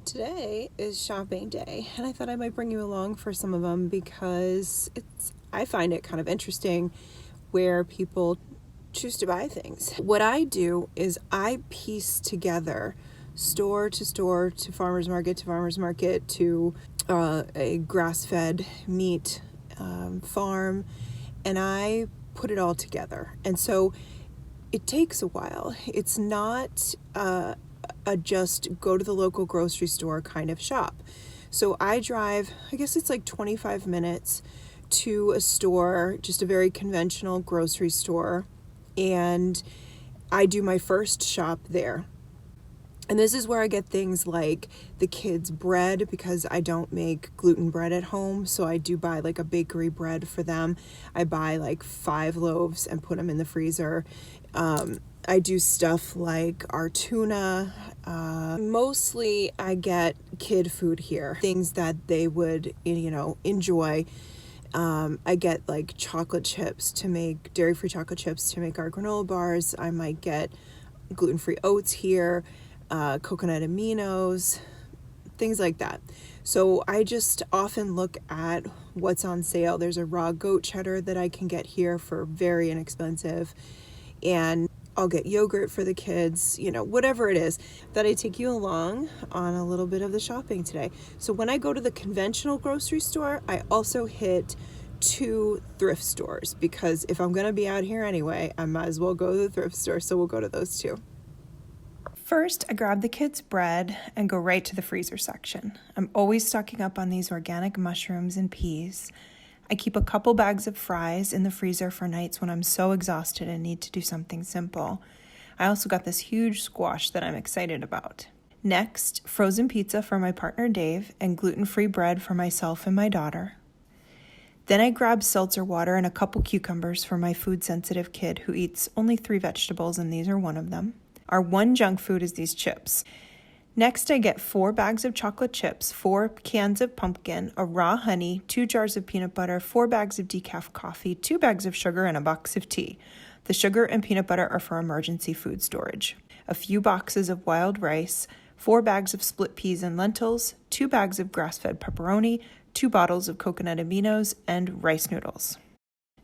Today is shopping day, and I thought I might bring you along for some of them because I find it kind of interesting where people choose to buy things. What I do is I piece together store to farmer's market to a grass-fed meat farm, and I put it all together. And so it takes a while. It's not a just go to the local grocery store kind of shop. So I drive, I guess it's like 25 minutes to a store, just a very conventional grocery store, and I do my first shop there. And this is where I get things like the kids' bread, because I don't make gluten bread at home. So I do buy like a bakery bread for them. I buy like 5 loaves and put them in the freezer. I do stuff like our tuna. Mostly I get kid food here, things that they would, enjoy. I get like chocolate chips to make, dairy-free chocolate chips to make our granola bars. I might get gluten-free oats here, coconut aminos, things like that. So I just often look at what's on sale. There's a raw goat cheddar that I can get here for very inexpensive, and I'll get yogurt for the kids, whatever it is. That I take you along on a little bit of the shopping today. So when I go to the conventional grocery store, I also hit 2 thrift stores, because if I'm going to be out here anyway, I might as well go to the thrift store. So we'll go to those 2. First, I grab the kids' bread and go right to the freezer section. I'm always stocking up on these organic mushrooms and peas. I keep a couple bags of fries in the freezer for nights when I'm so exhausted and need to do something simple. I also got this huge squash that I'm excited about. Next, frozen pizza for my partner Dave and gluten-free bread for myself and my daughter. Then I grab seltzer water and a couple cucumbers for my food-sensitive kid who eats only 3 vegetables, and these are one of them. Our one junk food is these chips. Next, I get 4 bags of chocolate chips, 4 cans of pumpkin, a raw honey, 2 jars of peanut butter, 4 bags of decaf coffee, 2 bags of sugar, and a box of tea. The sugar and peanut butter are for emergency food storage. A few boxes of wild rice, 4 bags of split peas and lentils, 2 bags of grass-fed pepperoni, 2 bottles of coconut aminos, and rice noodles.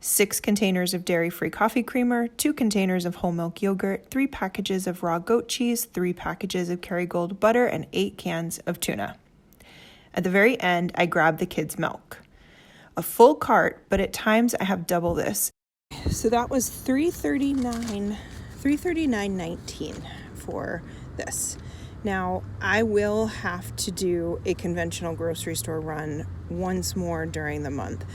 6 containers of dairy-free coffee creamer, 2 containers of whole milk yogurt, 3 packages of raw goat cheese, 3 packages of Kerrygold butter, and 8 cans of tuna. At the very end, I grab the kids' milk. A full cart, but at times I have double this. So that was $339.19 for this. Now, I will have to do a conventional grocery store run once more during the month.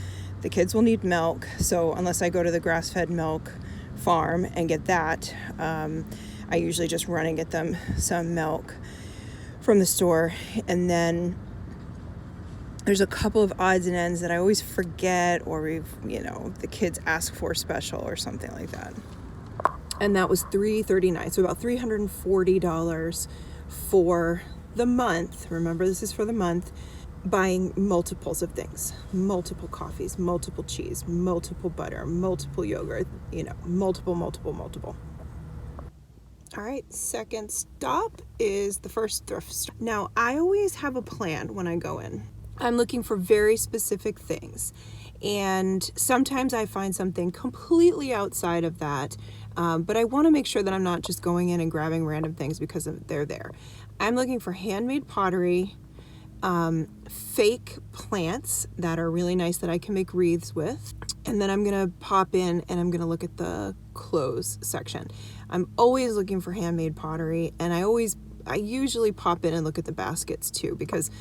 The kids will need milk, so unless I go to the grass-fed milk farm and get that, I usually just run and get them some milk from the store. And then there's a couple of odds and ends that I always forget, or the kids ask for special or something like that. And that was $339, so about $340 for the month. Remember, this is for the month. Buying multiples of things, multiple coffees, multiple cheese, multiple butter, multiple yogurt, multiple. All right, second stop is the first thrift store. Now, I always have a plan when I go in. I'm looking for very specific things, and sometimes I find something completely outside of that, but I want to make sure that I'm not just going in and grabbing random things because they're there. I'm looking for handmade pottery, fake plants that are really nice that I can make wreaths with. And then I'm going to pop in and I'm going to look at the clothes section. I'm always looking for handmade pottery, and I usually pop in and look at the baskets too, because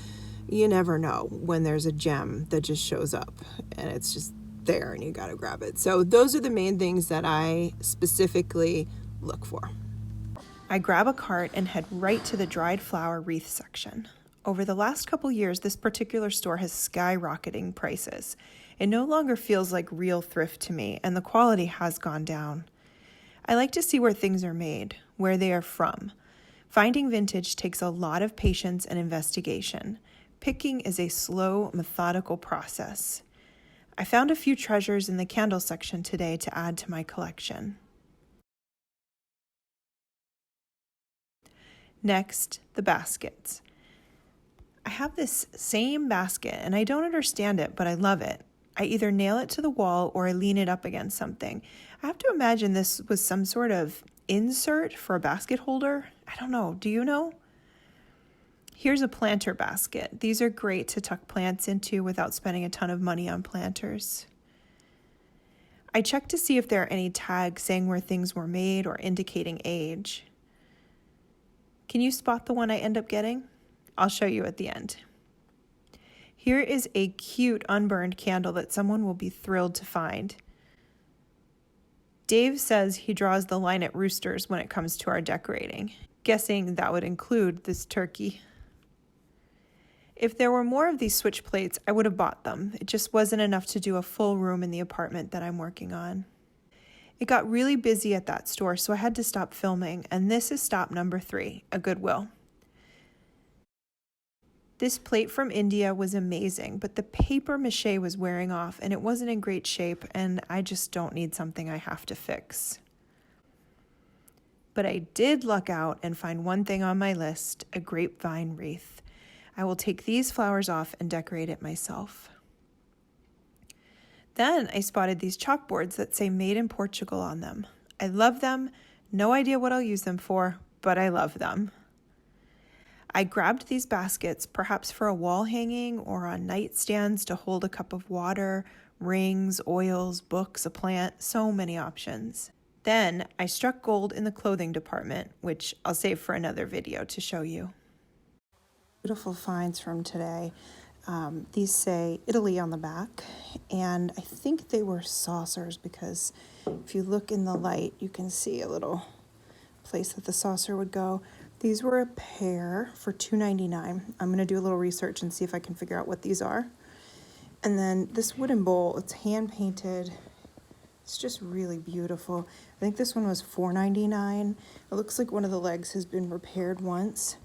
you never know when there's a gem that just shows up and it's just there and you got to grab it. So those are the main things that I specifically look for. I grab a cart and head right to the dried flower wreath section. Over the last couple years, this particular store has skyrocketing prices. It no longer feels like real thrift to me, and the quality has gone down. I like to see where things are made, where they are from. Finding vintage takes a lot of patience and investigation. Picking is a slow, methodical process. I found a few treasures in the candle section today to add to my collection. Next, the baskets. I have this same basket and I don't understand it, but I love it. I either nail it to the wall or I lean it up against something. I have to imagine this was some sort of insert for a basket holder. I don't know. Do you know? Here's a planter basket. These are great to tuck plants into without spending a ton of money on planters. I checked to see if there are any tags saying where things were made or indicating age. Can you spot the one I end up getting? I'll show you at the end. Here is a cute unburned candle that someone will be thrilled to find. Dave says he draws the line at roosters when it comes to our decorating, guessing that would include this turkey. If there were more of these switch plates, I would have bought them. It just wasn't enough to do a full room in the apartment that I'm working on. It got really busy at that store, so I had to stop filming, and this is stop number 3, a Goodwill. This plate from India was amazing, but the paper mache was wearing off and it wasn't in great shape, and I just don't need something I have to fix. But I did luck out and find one thing on my list, a grapevine wreath. I will take these flowers off and decorate it myself. Then I spotted these chalkboards that say Made in Portugal on them. I love them, no idea what I'll use them for, but I love them. I grabbed these baskets, perhaps for a wall hanging or on nightstands to hold a cup of water, rings, oils, books, a plant, so many options. Then I struck gold in the clothing department, which I'll save for another video to show you. Beautiful finds from today. These say Italy on the back, and I think they were saucers because if you look in the light, you can see a little place that the saucer would go. These were a pair for $2.99. I'm going to do a little research and see if I can figure out what these are. And then this wooden bowl, it's hand painted. It's just really beautiful. I think this one was $4.99. It looks like one of the legs has been repaired once,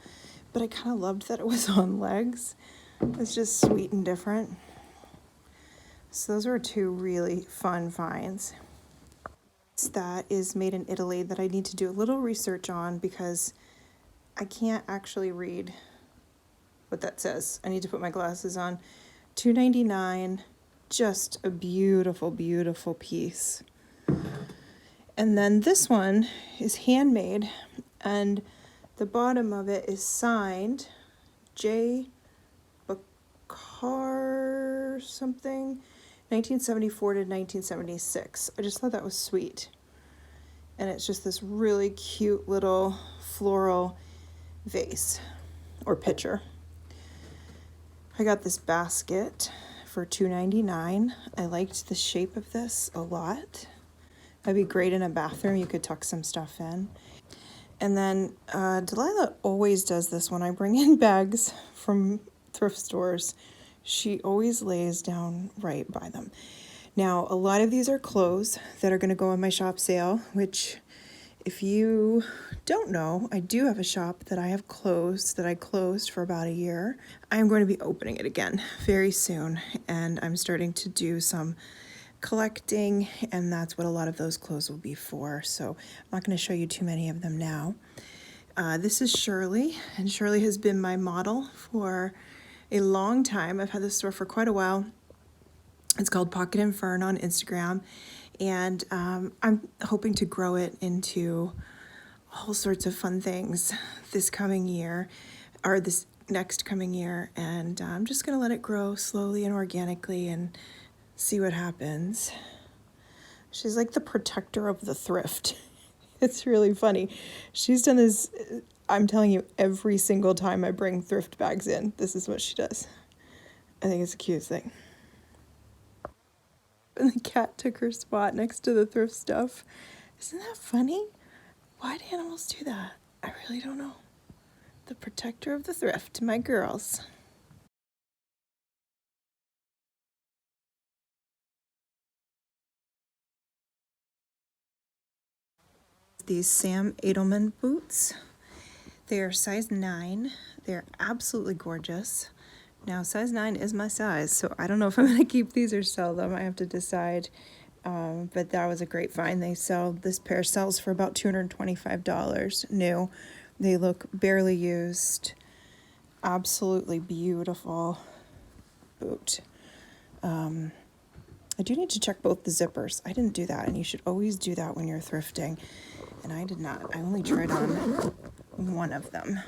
but I kind of loved that it was on legs. It's just sweet and different. So those are 2 really fun finds. That is made in Italy that I need to do a little research on because I can't actually read what that says. I need to put my glasses on. $2.99, just a beautiful, beautiful piece. And then this one is handmade, and the bottom of it is signed J. Bakar something, 1974 to 1976. I just thought that was sweet. And it's just this really cute little floral vase or pitcher. I got this basket for $2.99. I liked the shape of this a lot. That'd be great in a bathroom. You could tuck some stuff in. And then Delilah always does this when I bring in bags from thrift stores. She always lays down right by them. Now, a lot of these are clothes that are going to go on my shop sale, which if you don't know, I do have a shop that I have closed, that I closed for about a year. I'm going to be opening it again very soon, and I'm starting to do some collecting, and that's what a lot of those clothes will be for. So I'm not going to show you too many of them now. This is Shirley, and Shirley has been my model for a long time. I've had this store for quite a while. It's called Pocket and Fern on Instagram, and I'm hoping to grow it into all sorts of fun things this coming year, or this next coming year, and I'm just going to let it grow slowly and organically and see what happens. She's like the protector of the thrift. It's really funny. She's done this, I'm telling you, every single time I bring thrift bags in, this is what she does. I think it's the cutest thing. And the cat took her spot next to the thrift stuff. Isn't that funny? Why do animals do that? I really don't know. The protector of the thrift, my girls. These Sam Edelman boots. They are size 9. They're absolutely gorgeous. Now, size 9 is my size, so I don't know if I'm going to keep these or sell them. I have to decide. But that was a great find. This pair sells for about $225 new. They look barely used. absolutely beautiful boot. I do need to check both the zippers. I didn't do that, and you should always do that when you're thrifting. And I did not. I only tried on one of them.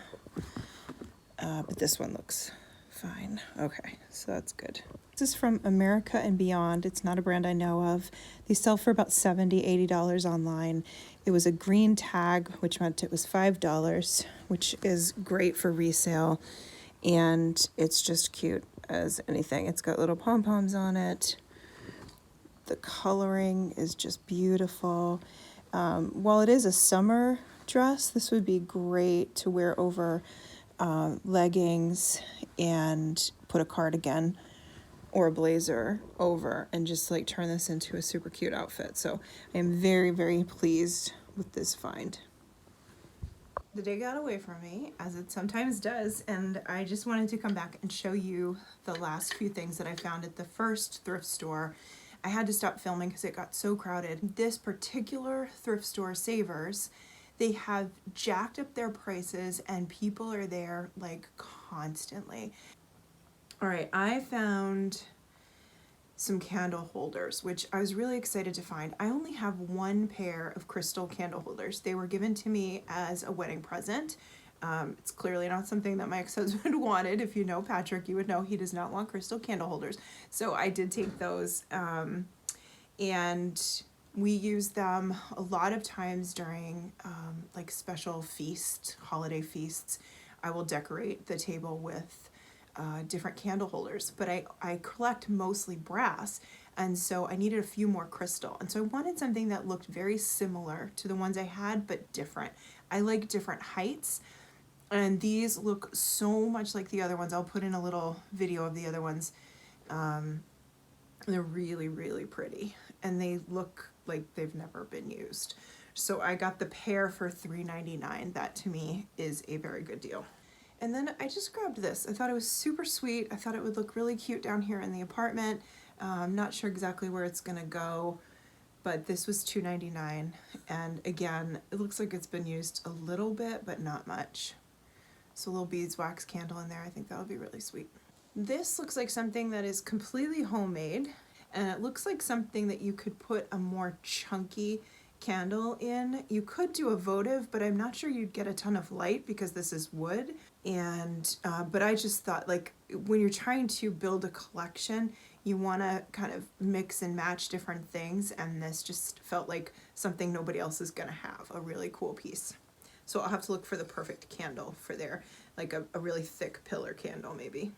But this one looks fine. Okay, so that's good. This is from America and Beyond. It's not a brand I know of. They sell for about $70, $80 online. It was a green tag, which meant it was $5, which is great for resale. And it's just cute as anything. It's got little pom-poms on it. The coloring is just beautiful. While it is a summer dress, this would be great to wear over leggings and put a cardigan or a blazer over and just like turn this into a super cute outfit. So I am very, very pleased with this find. The day got away from me, as it sometimes does, and I just wanted to come back and show you the last few things that I found at the first thrift store. I had to stop filming because it got so crowded. This particular thrift store, Savers, they have jacked up their prices and people are there like constantly. All right, I found some candle holders, which I was really excited to find. I only have one pair of crystal candle holders. They were given to me as a wedding present. It's clearly not something that my ex-husband wanted. If you know Patrick, you would know he does not want crystal candle holders. So I did take those, and we use them a lot of times during like special holiday feasts. I will decorate the table with different candle holders, but I collect mostly brass, and so I needed a few more crystal, and so I wanted something that looked very similar to the ones I had but different. I like different heights, and these look so much like the other ones. I'll put in a little video of the other ones. They're really, really pretty, and they look like they've never been used. So I got the pair for $3.99. That to me is a very good deal. And then I just grabbed this. I thought it was super sweet. I thought it would look really cute down here in the apartment. I'm not sure exactly where it's gonna go, but this was $2.99. And again, it looks like it's been used a little bit, but not much. So a little beeswax candle in there. I think that would be really sweet. This looks like something that is completely homemade, and it looks like something that you could put a more chunky candle in. You could do a votive, but I'm not sure you'd get a ton of light because this is wood. And but I just thought, like, when you're trying to build a collection, you want to kind of mix and match different things, and this just felt like something nobody else is gonna have. A really cool piece. So I'll have to look for the perfect candle for there, like a really thick pillar candle maybe.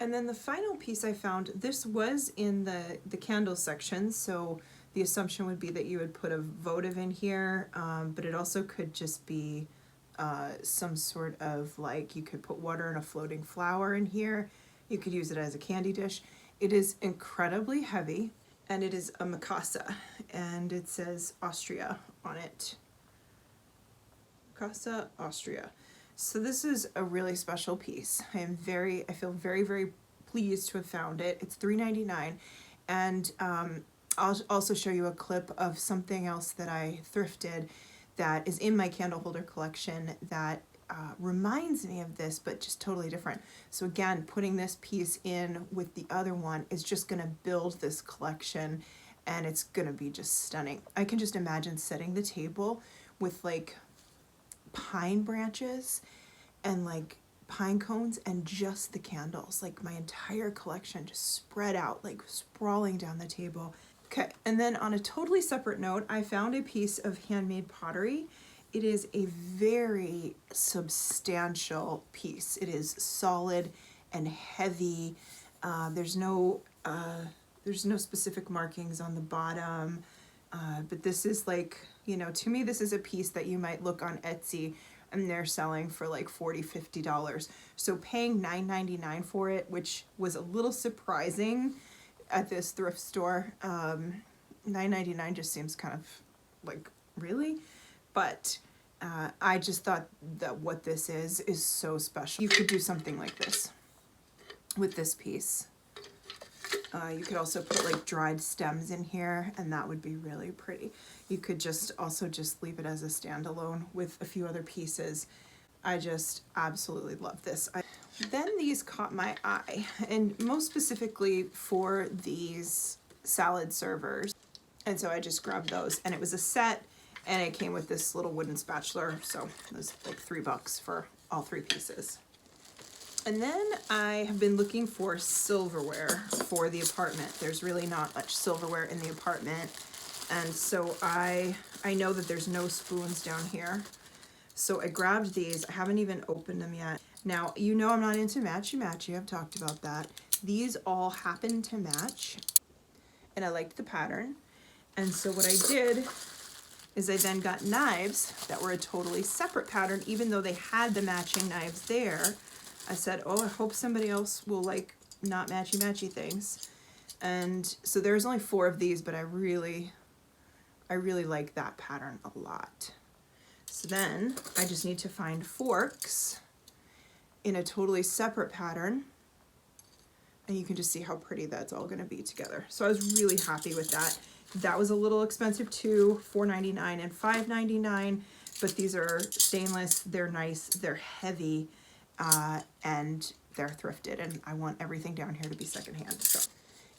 And then the final piece I found, this was in the candle section, so the assumption would be that you would put a votive in here, but it also could just be some sort of, like, you could put water and a floating flower in here. You could use it as a candy dish. It is incredibly heavy, and it is a Mikasa, and it says Austria on it. Mikasa, Austria. So this is a really special piece. I feel very, very pleased to have found it. It's $3.99, and I'll also show you a clip of something else that I thrifted that is in my candle holder collection that reminds me of this, but just totally different. So again, putting this piece in with the other one is just gonna build this collection, and it's gonna be just stunning. I can just imagine setting the table with like pine branches and like pine cones and just the candles, like my entire collection just spread out, like sprawling down the table. Okay, and then on a totally separate note, I found a piece of handmade pottery. It is a very substantial piece. It is solid and heavy. There's no specific markings on the bottom, but this is like, you know, to me this is a piece that you might look on Etsy and they're selling for like $40, $50. So paying $9.99 for it, which was a little surprising at this thrift store. $9.99 just seems kind of like, really? But I just thought that what this is so special. You could do something like this with this piece. You could also put like dried stems in here, and that would be really pretty. You could just leave it as a standalone with a few other pieces. I just absolutely love this. Then these caught my eye, and most specifically for these salad servers. And so I just grabbed those, and it was a set, and it came with this little wooden spatula, so it was like $3 for all 3 pieces. And then I have been looking for silverware for the apartment. There's really not much silverware in the apartment, and so I know that there's no spoons down here. So I grabbed these. I haven't even opened them yet. Now, you know I'm not into matchy-matchy. I've talked about that. These all happen to match, and I liked the pattern. And so what I did is I then got knives that were a totally separate pattern, even though they had the matching knives there. I said, oh, I hope somebody else will like not matchy-matchy things. And so there's only 4 of these, but I really like that pattern a lot. So then I just need to find forks in a totally separate pattern, and you can just see how pretty that's all going to be together. So I was really happy with that. That was a little expensive too, $4.99 and $5.99, but these are stainless, they're nice, they're heavy, and they're thrifted, and I want everything down here to be secondhand. So.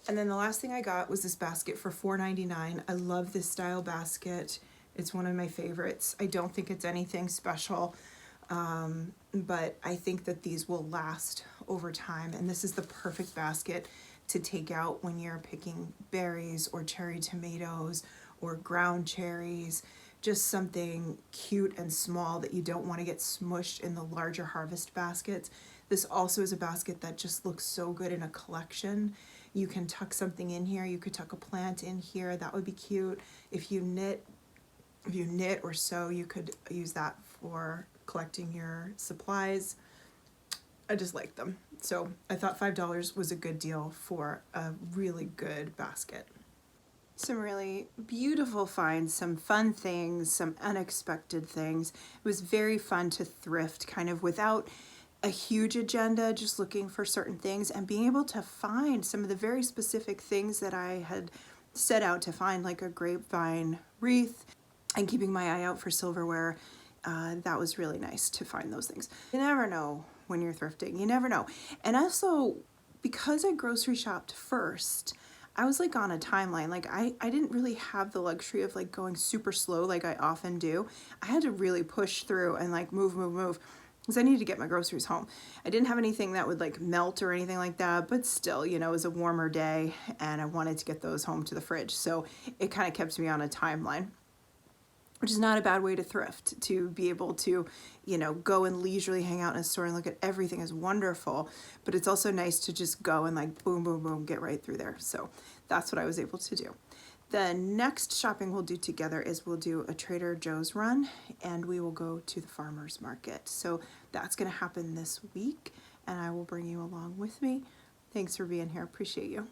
And then the last thing I got was this basket for $4.99. I love this style basket. It's one of my favorites. I don't think it's anything special, but I think that these will last over time, and this is the perfect basket to take out when you're picking berries or cherry tomatoes or ground cherries, just something cute and small that you don't want to get smushed in the larger harvest baskets. This also is a basket that just looks so good in a collection. You can tuck something in here. You could tuck a plant in here. That would be cute. If you knit or sew, you could use that for collecting your supplies. I just like them. So I thought $5 was a good deal for a really good basket. Some really beautiful finds, some fun things, some unexpected things. It was very fun to thrift kind of without a huge agenda, just looking for certain things and being able to find some of the very specific things that I had set out to find, like a grapevine wreath, and keeping my eye out for silverware. That was really nice to find those things. You never know when you're thrifting, you never know. And also, because I grocery shopped first, I was like on a timeline. Like I didn't really have the luxury of like going super slow like I often do. I had to really push through and like move, because I needed to get my groceries home. I didn't have anything that would like melt or anything like that, but still, you know, it was a warmer day and I wanted to get those home to the fridge. So it kind of kept me on a timeline, which is not a bad way to thrift, to be able to, you know, go and leisurely hang out in a store and look at everything is wonderful, but it's also nice to just go and like boom, boom, boom, get right through there. So that's what I was able to do. The next shopping we'll do together is we'll do a Trader Joe's run, and we will go to the farmer's market. So that's gonna happen this week, and I will bring you along with me. Thanks for being here, appreciate you.